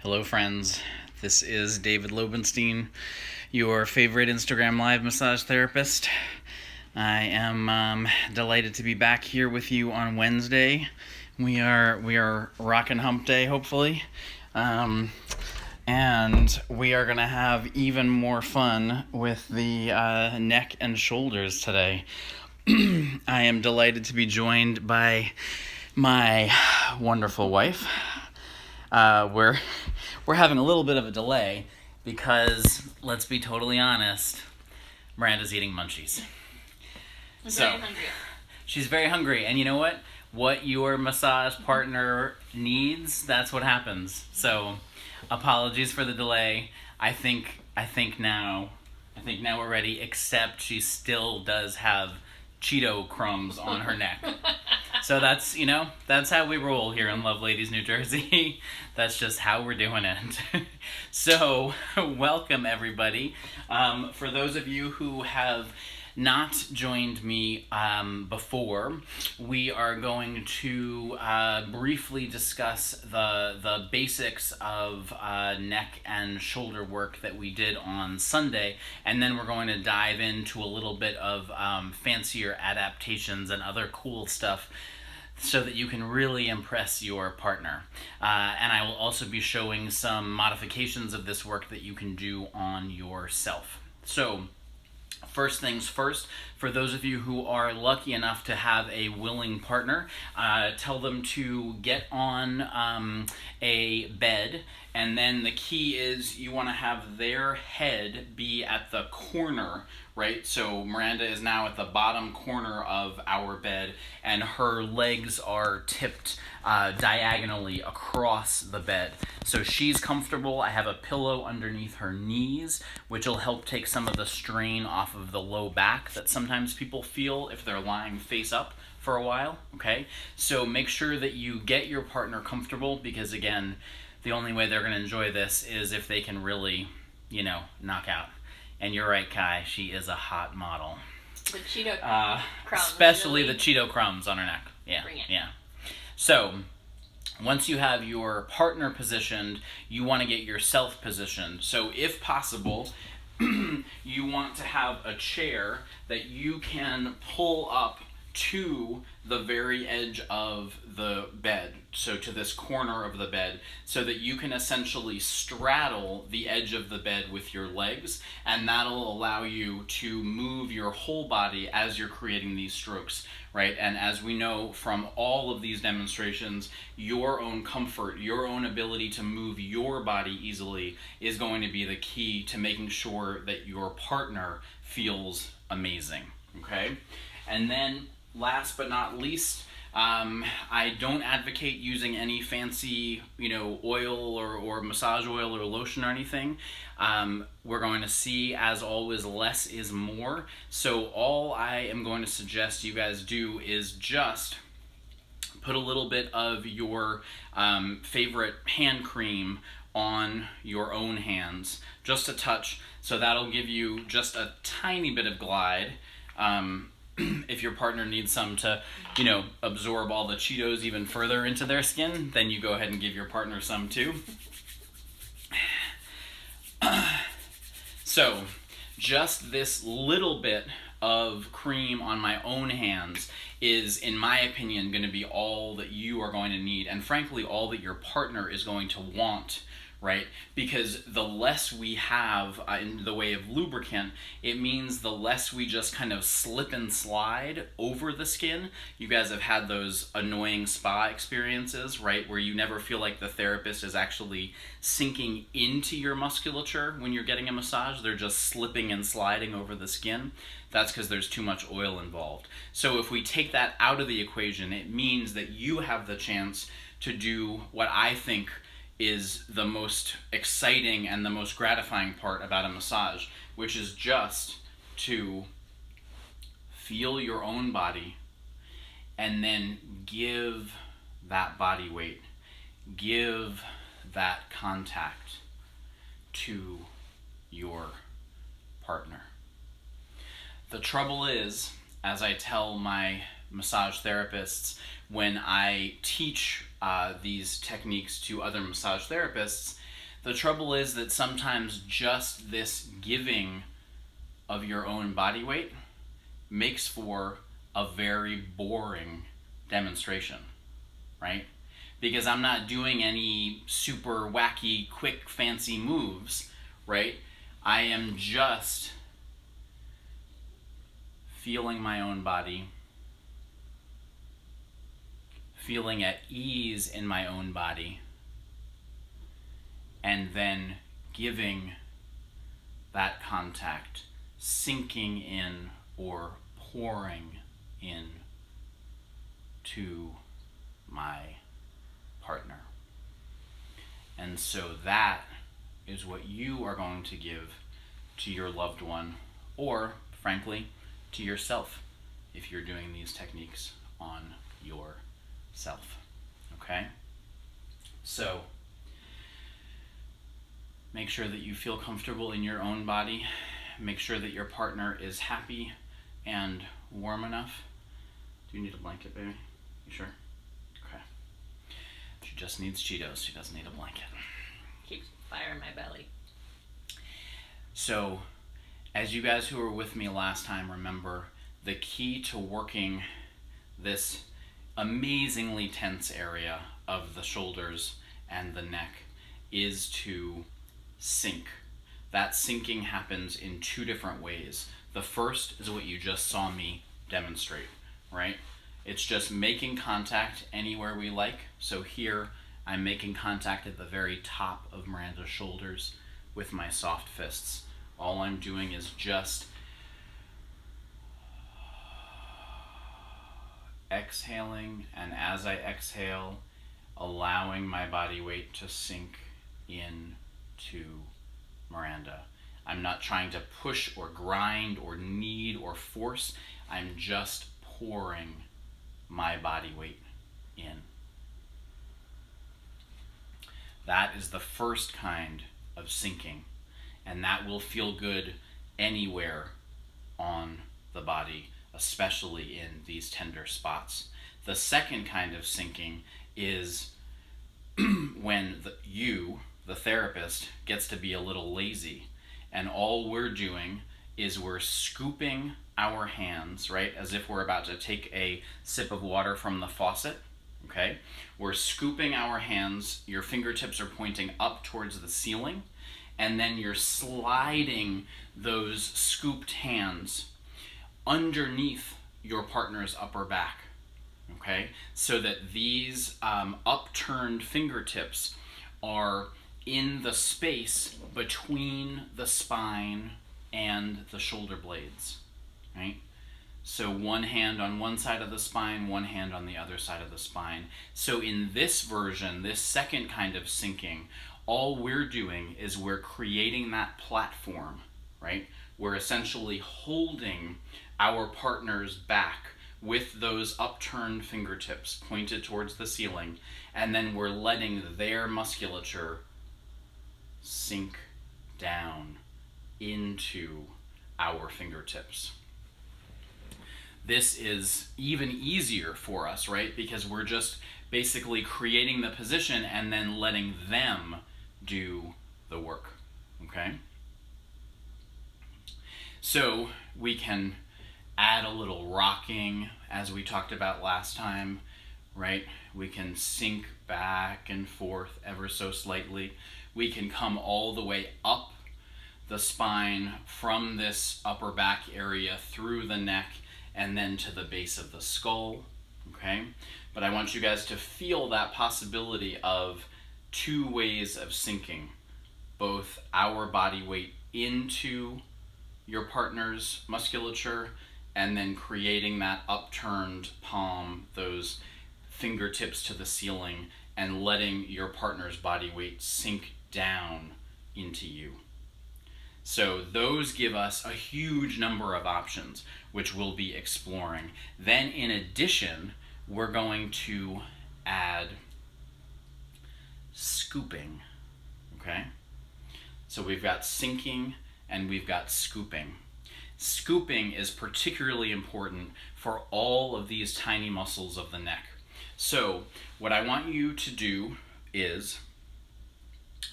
Hello, friends. This is David Lobenstein, your favorite Instagram Live massage therapist. I am delighted to be back here with you on Wednesday. We are rockin' hump day, hopefully, and we are gonna have even more fun with the neck and shoulders today. I am delighted to be joined by my wonderful wife. We're having a little bit of a delay because, let's be totally honest, Miranda's eating munchies. I'm very hungry. She's very hungry, and you know what? What your massage partner needs, that's what happens. So, apologies for the delay. I think now we're ready. Except she still does have Cheeto crumbs on her neck. So that's how we roll here in Love Ladies, New Jersey. That's just how we're doing it. So, welcome everybody. For those of you who have not joined me before, we are going to briefly discuss the basics of neck and shoulder work that we did on Sunday, and then we're going to dive into a little bit of fancier adaptations and other cool stuff so that you can really impress your partner. And I will also be showing some modifications of this work that you can do on yourself. So, first things first, for those of you who are lucky enough to have a willing partner, tell them to get on a bed, and then the key is you want to have their head be at the corner, right? So Miranda is now at the bottom corner of our bed, and her legs are tipped diagonally across the bed. So she's comfortable. I have a pillow underneath her knees, which will help take some of the strain off of the low back that sometimes people feel if they're lying face up for a while, okay? So make sure that you get your partner comfortable, because again, the only way they're going to enjoy this is if they can really, knock out. And you're right, Kai, she is a hot model. The Cheeto crumbs. Especially really the Cheeto crumbs on her neck. Yeah, bring it. Yeah. So, once you have your partner positioned, you want to get yourself positioned. So, if possible, you want to have a chair that you can pull up to the very edge of the bed, so to this corner of the bed, so that you can essentially straddle the edge of the bed with your legs, and that'll allow you to move your whole body as you're creating these strokes, right? And as we know from all of these demonstrations, your own comfort, your own ability to move your body easily is going to be the key to making sure that your partner feels amazing, okay? And then last but not least, I don't advocate using any fancy, oil or massage oil or lotion or anything. We're going to see, as always, less is more. So all I am going to suggest you guys do is just put a little bit of your favorite hand cream on your own hands, just a touch. So that'll give you just a tiny bit of glide. If your partner needs some to, absorb all the Cheetos even further into their skin, then you go ahead and give your partner some too. So, just this little bit of cream on my own hands is, in my opinion, going to be all that you are going to need, and frankly, all that your partner is going to want, right? Because the less we have in the way of lubricant, it means the less we just kind of slip and slide over the skin. You guys have had those annoying spa experiences, right? Where you never feel like the therapist is actually sinking into your musculature when you're getting a massage. They're just slipping and sliding over the skin. That's because there's too much oil involved. So if we take that out of the equation, it means that you have the chance to do what I think is the most exciting and the most gratifying part about a massage, which is just to feel your own body and then give that body weight, give that contact to your partner. The trouble is, as I tell my massage therapists when I teach these techniques to other massage therapists, The trouble is that sometimes just this giving of your own body weight makes for a very boring demonstration, right? Because I'm not doing any super wacky, quick, fancy moves, right? I am just feeling my own body, feeling at ease in my own body, and then giving that contact, sinking in or pouring in to my partner. And so that is what you are going to give to your loved one, or frankly, to yourself, if you're doing these techniques on yourself. Okay? So, make sure that you feel comfortable in your own body. Make sure that your partner is happy and warm enough. Do you need a blanket, baby? You sure? Okay. She just needs Cheetos. She doesn't need a blanket. Keeps fire in my belly. So, as you guys who were with me last time remember, the key to working this amazingly tense area of the shoulders and the neck is to sink. That sinking happens in two different ways. The first is what you just saw me demonstrate, right? It's just making contact anywhere we like. So here, I'm making contact at the very top of Miranda's shoulders with my soft fists. All I'm doing is just exhaling, and as I exhale, allowing my body weight to sink in to Miranda. I'm not trying to push or grind or knead or force. I'm just pouring my body weight in. That is the first kind of sinking, and that will feel good anywhere on the body, especially in these tender spots. The second kind of sinking is when the therapist, gets to be a little lazy, and all we're doing is we're scooping our hands, right, as if we're about to take a sip of water from the faucet, okay? We're scooping our hands, your fingertips are pointing up towards the ceiling, and then you're sliding those scooped hands underneath your partner's upper back, okay? So that these upturned fingertips are in the space between the spine and the shoulder blades, right? So one hand on one side of the spine, one hand on the other side of the spine. So in this version, this second kind of sinking, all we're doing is we're creating that platform, right? We're essentially holding our partner's back with those upturned fingertips pointed towards the ceiling, and then we're letting their musculature sink down into our fingertips. This is even easier for us, right? Because we're just basically creating the position and then letting them do the work, okay? So we can add a little rocking, as we talked about last time, right? We can sink back and forth ever so slightly. We can come all the way up the spine from this upper back area through the neck and then to the base of the skull, okay? But I want you guys to feel that possibility of two ways of sinking, both our body weight into your partner's musculature and then creating that upturned palm, those fingertips to the ceiling, and letting your partner's body weight sink down into you. So those give us a huge number of options, which we'll be exploring. Then in addition, we're going to add scooping, okay? So we've got sinking and we've got scooping. Scooping is particularly important for all of these tiny muscles of the neck. So what I want you to do is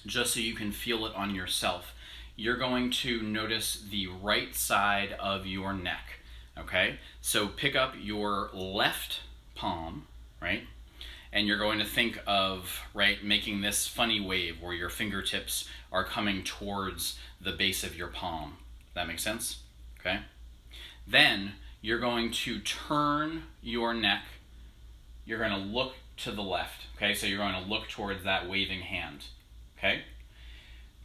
just so you can feel it on yourself. You're going to notice the right side of your neck, okay? So pick up your left palm, right? And you're going to think of, right, making this funny wave where your fingertips are coming towards the base of your palm. That makes sense? Okay? Then you're going to turn your neck. You're going to look to the left, okay? So you're going to look towards that waving hand, okay?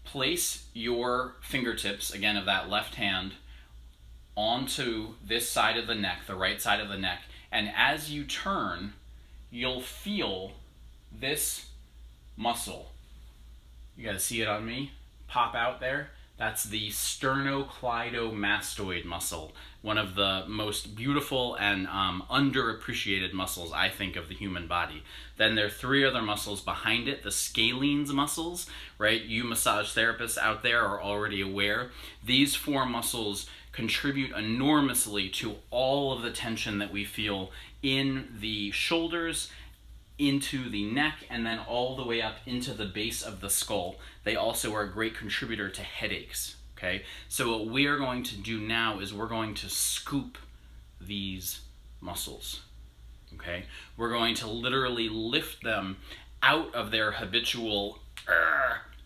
Place your fingertips, again, of that left hand onto this side of the neck, the right side of the neck, and as you turn, you'll feel this muscle. You guys see it on me? Pop out there. That's the sternocleidomastoid muscle, one of the most beautiful and underappreciated muscles, I think, of the human body. Then there are 3 other muscles behind it, the scalenes muscles, right? You massage therapists out there are already aware. These 4 muscles contribute enormously to all of the tension that we feel in the shoulders, into the neck, and then all the way up into the base of the skull. They also are a great contributor to headaches, okay? So what we are going to do now is we're going to scoop these muscles, okay? We're going to literally lift them out of their habitual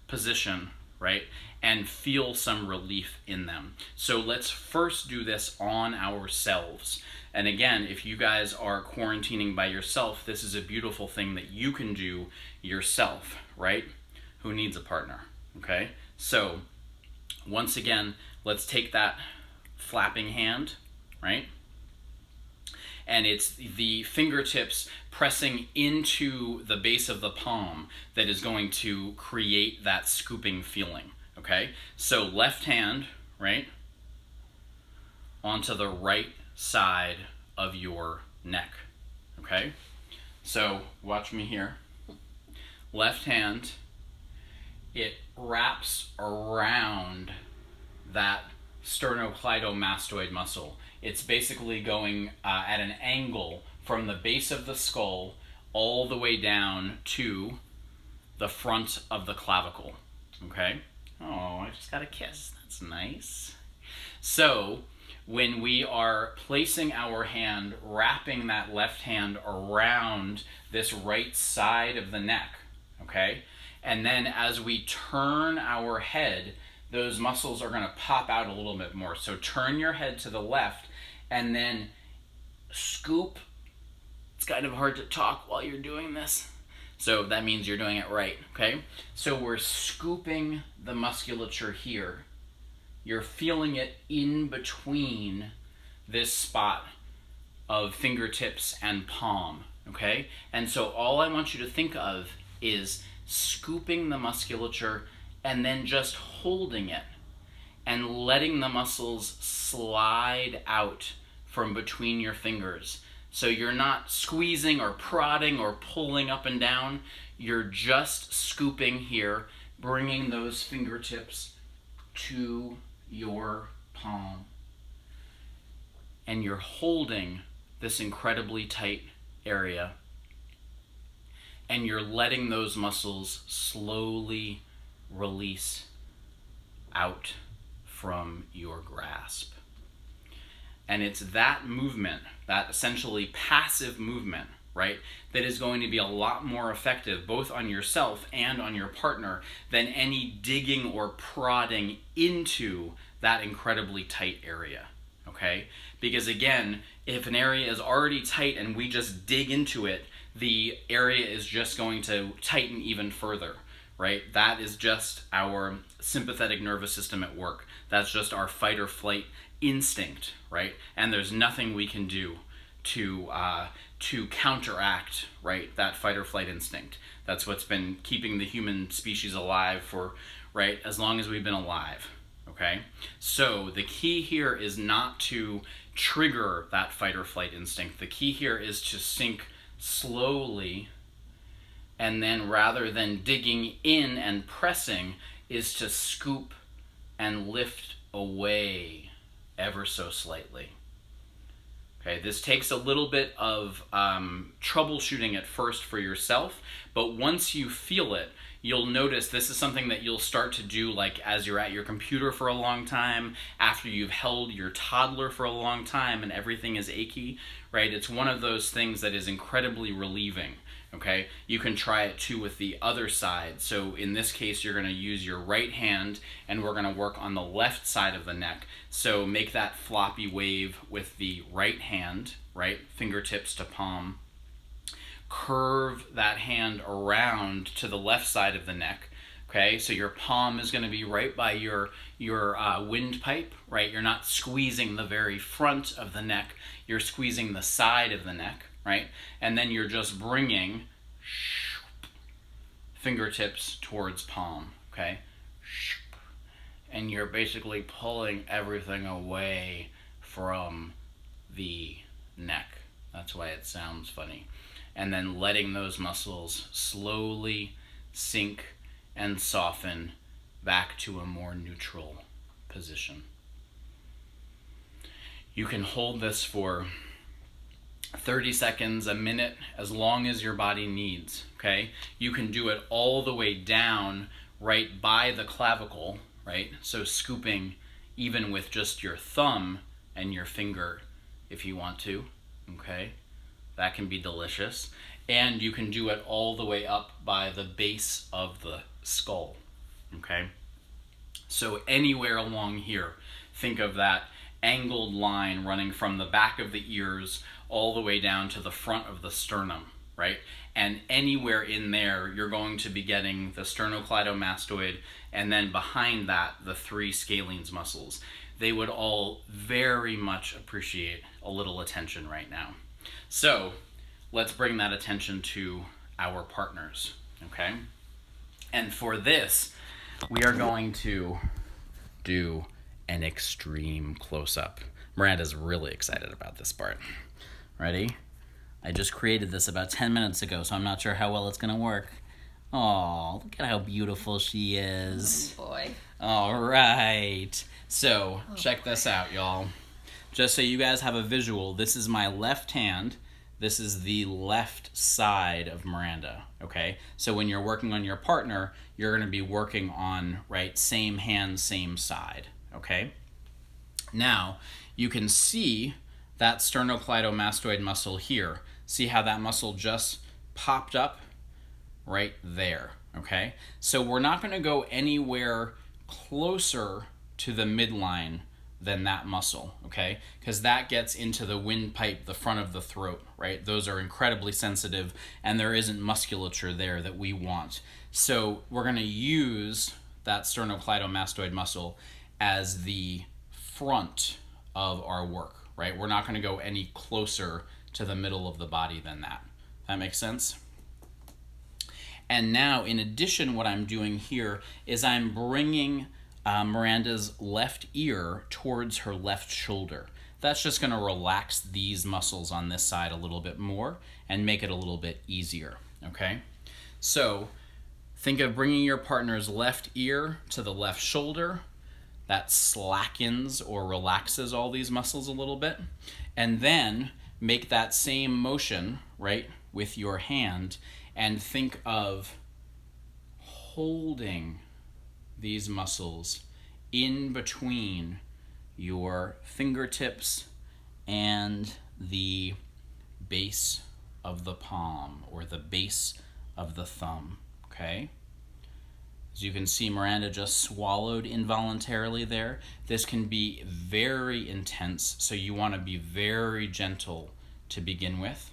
position, right? And feel some relief in them. So let's first do this on ourselves. And again, if you guys are quarantining by yourself, this is a beautiful thing that you can do yourself, right? Who needs a partner, okay? So once again, let's take that flapping hand, right? And it's the fingertips pressing into the base of the palm that is going to create that scooping feeling, okay? So left hand, right, onto the right side of your neck, okay? So watch me here. Left hand, it wraps around that sternocleidomastoid muscle. It's basically going at an angle from the base of the skull all the way down to the front of the clavicle, okay? Oh, I just got a kiss. That's nice. So when we are placing our hand, wrapping that left hand around this right side of the neck, okay? And then as we turn our head, those muscles are gonna pop out a little bit more. So turn your head to the left and then scoop. It's kind of hard to talk while you're doing this. So that means you're doing it right, okay? So we're scooping the musculature here. You're feeling it in between this spot of fingertips and palm, okay? And so all I want you to think of is scooping the musculature and then just holding it and letting the muscles slide out from between your fingers. So you're not squeezing or prodding or pulling up and down. You're just scooping here, bringing those fingertips to your palm. And you're holding this incredibly tight area. And you're letting those muscles slowly release out from your grasp. And it's that movement, that essentially passive movement, right, that is going to be a lot more effective both on yourself and on your partner than any digging or prodding into that incredibly tight area, okay? Because again, if an area is already tight and we just dig into it, the area is just going to tighten even further, right? That is just our sympathetic nervous system at work. That's just our fight or flight instinct, right? And there's nothing we can do to counteract, right, that fight or flight instinct. That's what's been keeping the human species alive for, right, as long as we've been alive, okay? So the key here is not to trigger that fight or flight instinct. The key here is to sink slowly, and then rather than digging in and pressing, is to scoop and lift away ever so slightly. Okay, this takes a little bit of troubleshooting at first for yourself, but once you feel it, you'll notice this is something that you'll start to do like as you're at your computer for a long time, after you've held your toddler for a long time and everything is achy, right? It's one of those things that is incredibly relieving. Okay, you can try it too with the other side. So in this case, you're going to use your right hand and we're going to work on the left side of the neck. So make that floppy wave with the right hand, right? Fingertips to palm. Curve that hand around to the left side of the neck. Okay, so your palm is going to be right by your windpipe, right? You're not squeezing the very front of the neck. You're squeezing the side of the neck, right? And then you're just bringing fingertips towards palm, okay? And you're basically pulling everything away from the neck. That's why it sounds funny. And then letting those muscles slowly sink and soften back to a more neutral position. You can hold this for 30 seconds, a minute, as long as your body needs, okay? You can do it all the way down right by the clavicle, right? So scooping even with just your thumb and your finger if you want to, okay? That can be delicious. And you can do it all the way up by the base of the skull, okay? So anywhere along here, think of that angled line running from the back of the ears all the way down to the front of the sternum, right? And anywhere in there, you're going to be getting the sternocleidomastoid, and then behind that, the 3 scalenes muscles. They would all very much appreciate a little attention right now. So let's bring that attention to our partners, okay? And for this, we are going to do an extreme close-up. Miranda's really excited about this part. Ready? I just created this about 10 minutes ago, so I'm not sure how well it's gonna work. Oh, look at how beautiful she is. Oh boy. All right. So, check this out, y'all. Just so you guys have a visual, this is my left hand. This is the left side of Miranda, okay? So when you're working on your partner, you're gonna be working on, right, same hand, same side, okay? Now, you can see that sternocleidomastoid muscle here. See how that muscle just popped up right there, okay? So we're not gonna go anywhere closer to the midline than that muscle, okay? Because that gets into the windpipe, the front of the throat, right? Those are incredibly sensitive, and there isn't musculature there that we want. So we're gonna use that sternocleidomastoid muscle as the front of our work, right? We're not gonna go any closer to the middle of the body than that. That makes sense? And now, in addition, what I'm doing here is I'm bringing Miranda's left ear towards her left shoulder. That's just going to relax these muscles on this side a little bit more and make it a little bit easier, okay? So think of bringing your partner's left ear to the left shoulder. That slackens or relaxes all these muscles a little bit. And then make that same motion, right, with your hand, and think of holding these muscles in between your fingertips and the base of the palm or the base of the thumb, okay? As you can see, Miranda just swallowed involuntarily there. This can be very intense, so you want to be very gentle to begin with.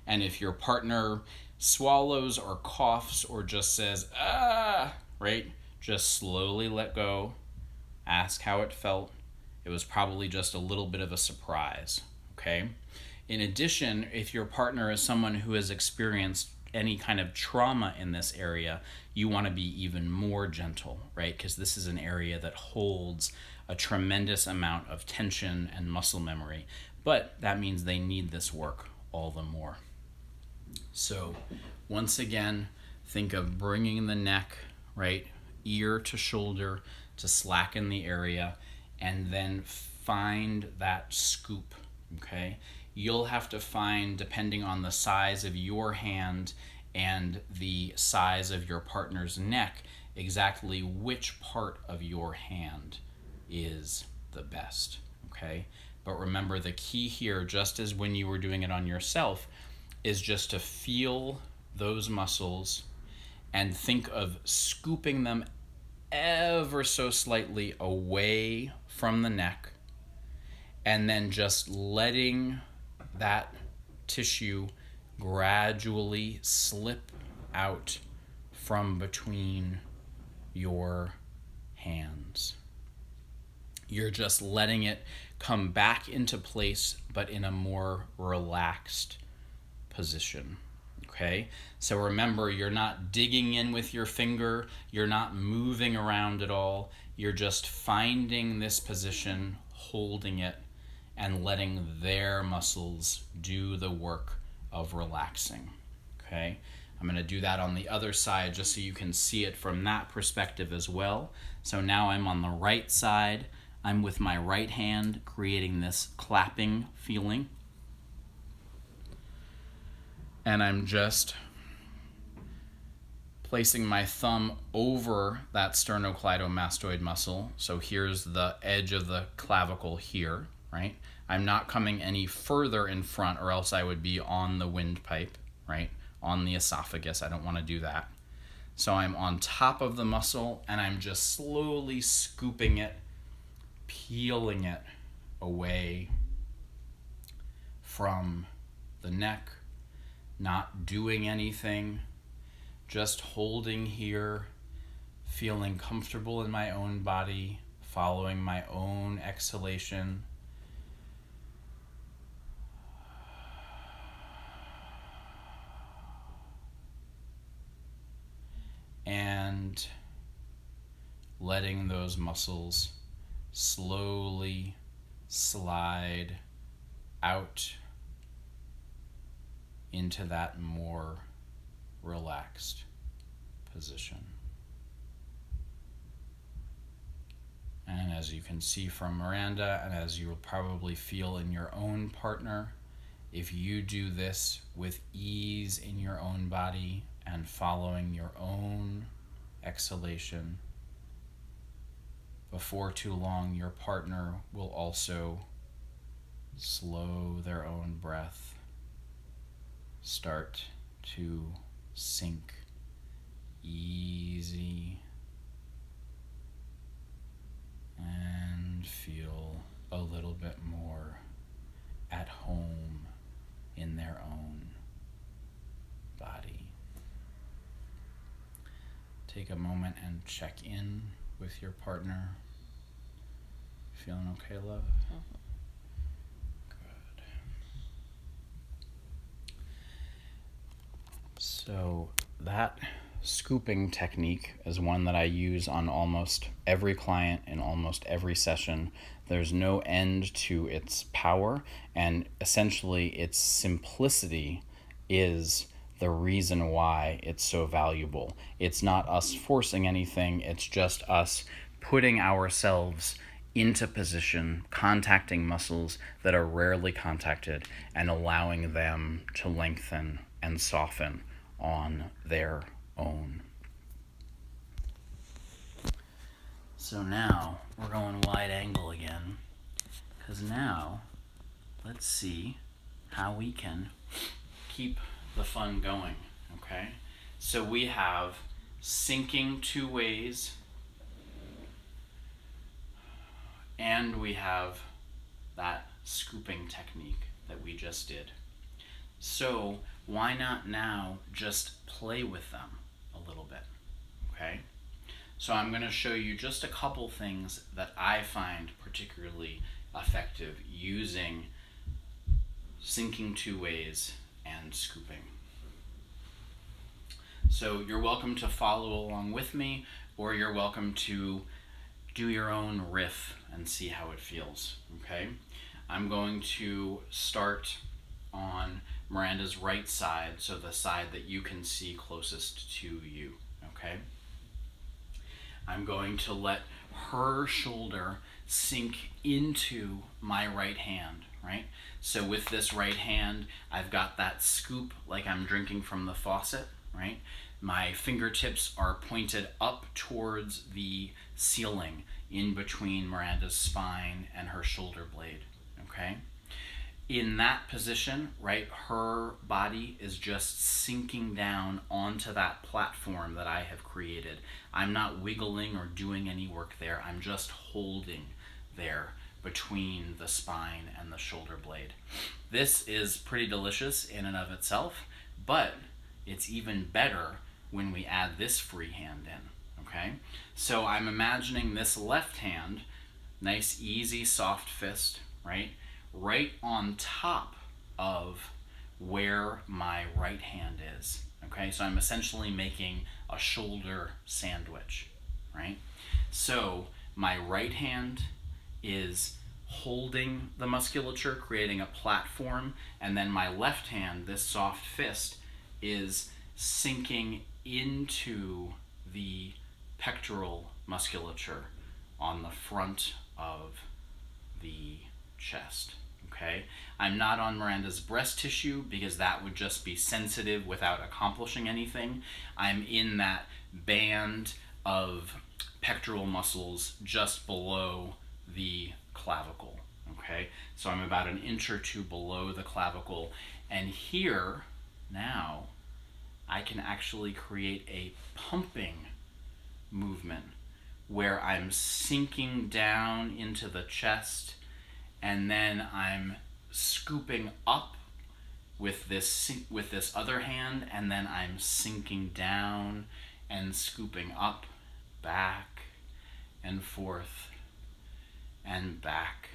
And if your partner swallows or coughs or just says, ah, right? Just slowly let go. Ask how it felt. It was probably just a little bit of a surprise, okay? In addition, if your partner is someone who has experienced any kind of trauma in this area, you want to be even more gentle, right? Because this is an area that holds a tremendous amount of tension and muscle memory. But that means they need this work all the more. So once again, think of bringing the neck, right, ear to shoulder to slacken the area, and then find that scoop, okay? You'll have to find, depending on the size of your hand and the size of your partner's neck, exactly which part of your hand is the best, okay? But remember, the key here, just as when you were doing it on yourself, is just to feel those muscles and think of scooping them ever so slightly away from the neck, and then just letting that tissue gradually slip out from between your hands. You're just letting it come back into place, but in a more relaxed position. Okay? So remember, you're not digging in with your finger, you're not moving around at all. You're just finding this position, holding it, and letting their muscles do the work of relaxing. Okay? I'm going to do that on the other side just so you can see it from that perspective as well. So now I'm on the right side. I'm with my right hand creating this clapping feeling. And I'm just placing my thumb over that sternocleidomastoid muscle. So here's the edge of the clavicle here, right? I'm not coming any further in front, or else I would be on the windpipe, right? On the esophagus. I don't want to do that. So I'm on top of the muscle, and I'm just slowly scooping it, peeling it away from the neck, not doing anything, just holding here, feeling comfortable in my own body, following my own exhalation. And letting those muscles slowly slide out into that more relaxed position. And as you can see from Miranda, and as you will probably feel in your own partner, if you do this with ease in your own body and following your own exhalation, before too long your partner will also slow their own breath, start to sink easy, and feel a little bit more at home in their own body. Take a moment and check in with your partner. Feeling okay, love? Good. So that scooping technique is one that I use on almost every client in almost every session. There's no end to its power, and essentially its simplicity is the reason why it's so valuable. It's not us forcing anything, it's just us putting ourselves into position, contacting muscles that are rarely contacted, and allowing them to lengthen and soften on their own. So now we're going wide angle again, because now let's see how we can keep the fun going, okay? So we have sinking two ways, and we have that scooping technique that we just did. So why not now just play with them a little bit, okay? So I'm going to show you just a couple things that I find particularly effective using sinking two ways and scooping. So you're welcome to follow along with me, or you're welcome to do your own riff and see how it feels, okay? I'm going to start on Miranda's right side, so the side that you can see closest to you, okay? I'm going to let her shoulder sink into my right hand, right? So with this right hand, I've got that scoop like I'm drinking from the faucet, right? My fingertips are pointed up towards the ceiling in between Miranda's spine and her shoulder blade, okay? In that position, right, her body is just sinking down onto that platform that I have created. I'm not wiggling or doing any work there. I'm just holding there between the spine and the shoulder blade. This is pretty delicious in and of itself, but it's even better when we add this free hand in, okay? So I'm imagining this left hand, nice, easy, soft fist, right? Right on top of where my right hand is, okay? So I'm essentially making a shoulder sandwich, right? So my right hand is holding the musculature, creating a platform, and then my left hand, this soft fist, is sinking into the pectoral musculature on the front of the chest. Okay, I'm not on Miranda's breast tissue because that would just be sensitive without accomplishing anything. I'm in that band of pectoral muscles just below the clavicle. Okay, so I'm about an inch or two below the clavicle, and here now I can actually create a pumping movement where I'm sinking down into the chest, and then I'm scooping up with this other hand, and then I'm sinking down and scooping up, back and forth and back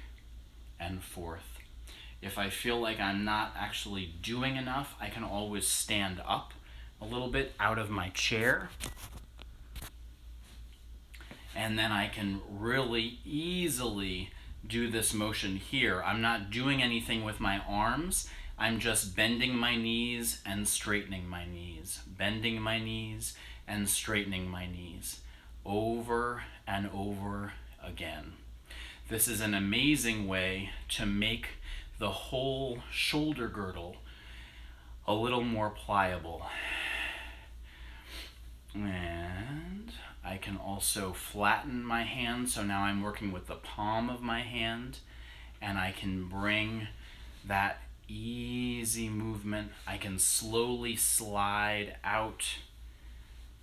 and forth. If I feel like I'm not actually doing enough, I can always stand up a little bit out of my chair, and then I can really easily do this motion here. I'm not doing anything with my arms. I'm just bending my knees and straightening my knees, bending my knees and straightening my knees over and over again. This is an amazing way to make the whole shoulder girdle a little more pliable. And I can also flatten my hand, so now I'm working with the palm of my hand, and I can bring that easy movement. I can slowly slide out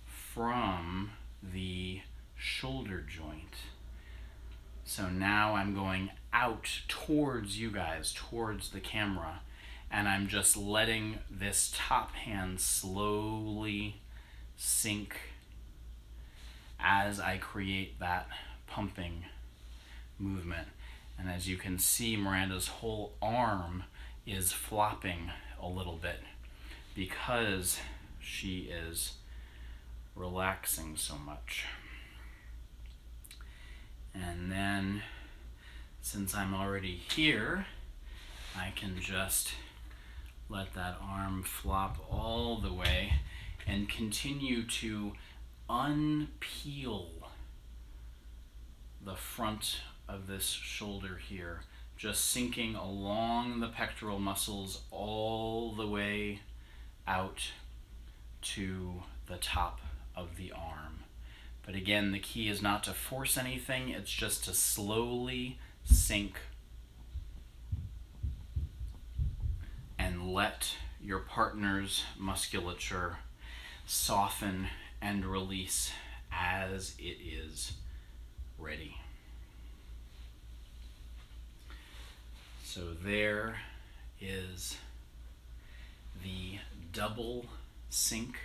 from the shoulder joint. So now I'm going out towards you guys, towards the camera, and I'm just letting this top hand slowly sink as I create that pumping movement. And as you can see, Miranda's whole arm is flopping a little bit because she is relaxing so much. And then, since I'm already here, I can just let that arm flop all the way and continue to unpeel the front of this shoulder here, just sinking along the pectoral muscles all the way out to the top of the arm. But again, the key is not to force anything, it's just to slowly sink and let your partner's musculature soften and release as it is ready. So there is the double sink.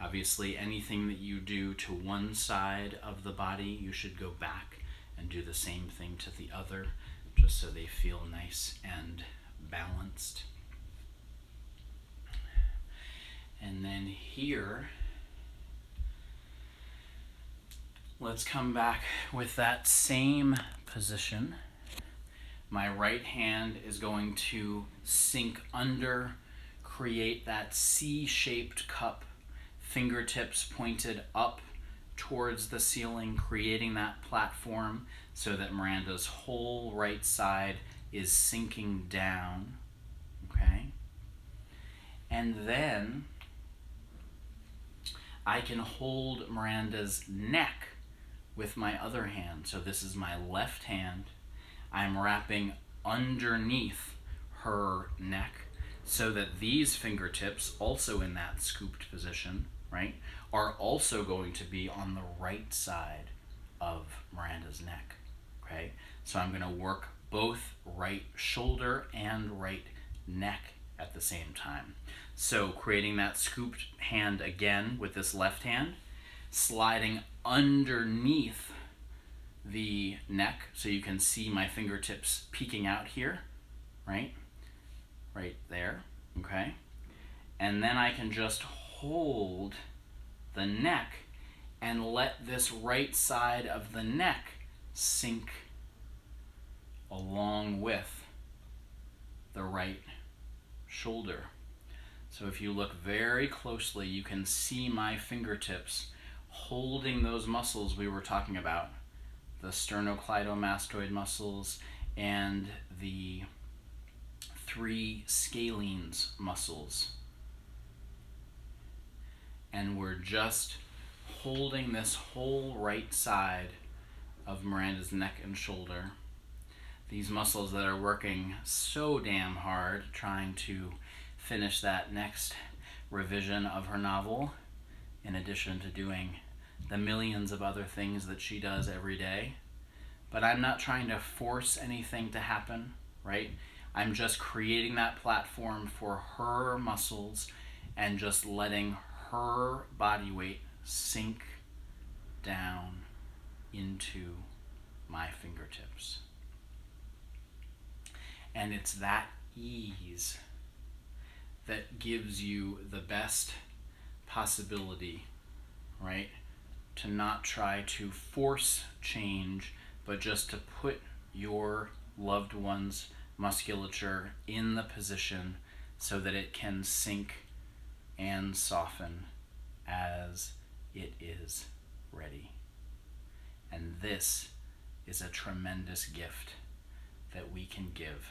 Obviously, anything that you do to one side of the body, you should go back and do the same thing to the other, just so they feel nice and balanced. And then here, let's come back with that same position. My right hand is going to sink under, create that C-shaped cup, fingertips pointed up towards the ceiling, creating that platform so that Miranda's whole right side is sinking down, okay? And then I can hold Miranda's neck with my other hand. So this is my left hand. I'm wrapping underneath her neck so that these fingertips, also in that scooped position, right, are also going to be on the right side of Miranda's neck. Okay, so I'm going to work both right shoulder and right neck at the same time. So creating that scooped hand again with this left hand, sliding underneath the neck so you can see my fingertips peeking out here, right? Right there, okay? And then I can just hold the neck and let this right side of the neck sink along with the right shoulder. So if you look very closely, you can see my fingertips holding those muscles we were talking about, the sternocleidomastoid muscles and the 3 scalenes muscles. And we're just holding this whole right side of Miranda's neck and shoulder. These muscles that are working so damn hard trying to finish that next revision of her novel, in addition to doing the millions of other things that she does every day. But I'm not trying to force anything to happen, right? I'm just creating that platform for her muscles and just letting her body weight sink down into my fingertips. And it's that ease that gives you the best possibility, right? To not try to force change, but just to put your loved one's musculature in the position so that it can sink and soften as it is ready. And this is a tremendous gift that we can give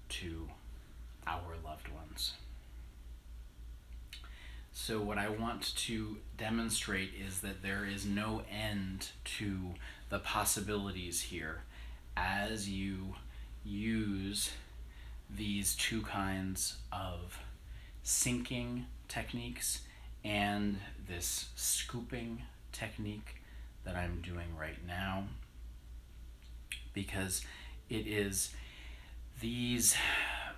to our loved ones. So what I want to demonstrate is that there is no end to the possibilities here as you use these 2 kinds of sinking techniques and this scooping technique that I'm doing right now, because it is these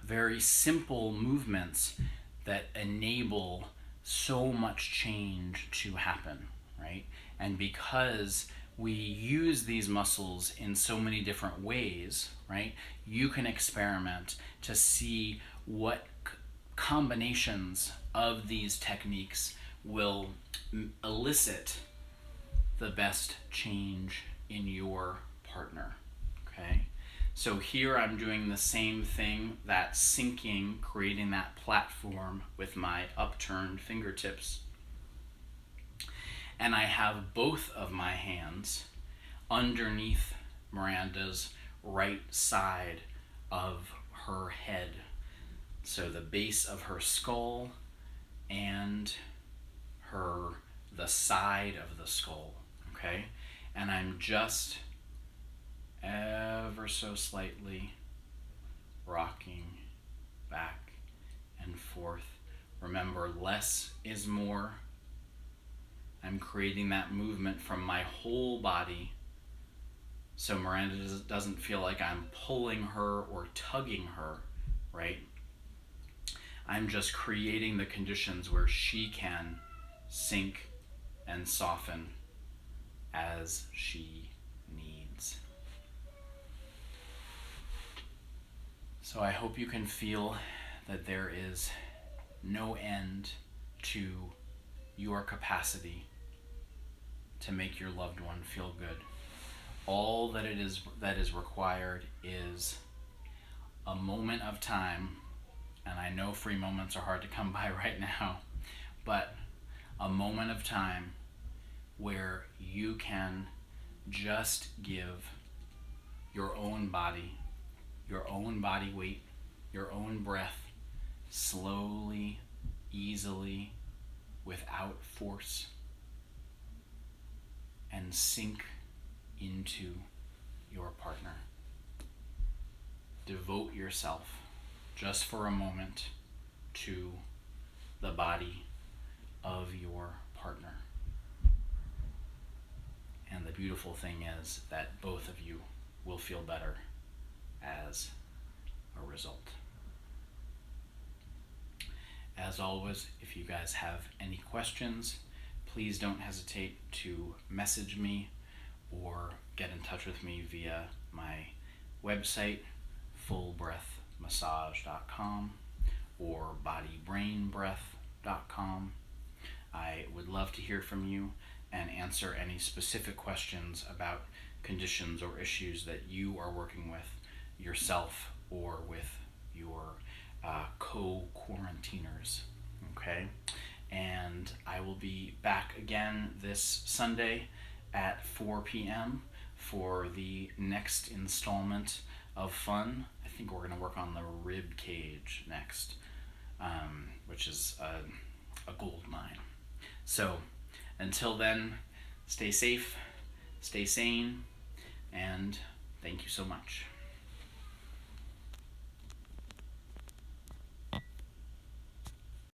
very simple movements that enable so much change to happen, right? And because we use these muscles in so many different ways, right, you can experiment to see what combinations of these techniques will elicit the best change in your partner, okay? So here I'm doing the same thing, that sinking, creating that platform with my upturned fingertips. And I have both of my hands underneath Miranda's right side of her head. So the base of her skull and the side of the skull, okay? And I'm just ever so slightly rocking back and forth. Remember, less is more. I'm creating that movement from my whole body so Miranda doesn't feel like I'm pulling her or tugging her, right? I'm just creating the conditions where she can sink and soften as she needs. So I hope you can feel that there is no end to your capacity to make your loved one feel good. All that is required is a moment of time, and I know free moments are hard to come by right now, but a moment of time where you can just give your own body weight, your own breath, slowly, easily, without force and sink into your partner. Devote yourself just for a moment to the body of your partner. And the beautiful thing is that both of you will feel better as a result. As always, if you guys have any questions, please don't hesitate to message me or get in touch with me via my website, fullbreathmassage.com or bodybrainbreath.com. I would love to hear from you and answer any specific questions about conditions or issues that you are working with yourself or with your co-quarantiners. Okay? And I will be back again this Sunday at 4 p.m. for the next installment of fun. I think we're going to work on the rib cage next, which is a gold mine. So until then, stay safe, stay sane, and thank you so much.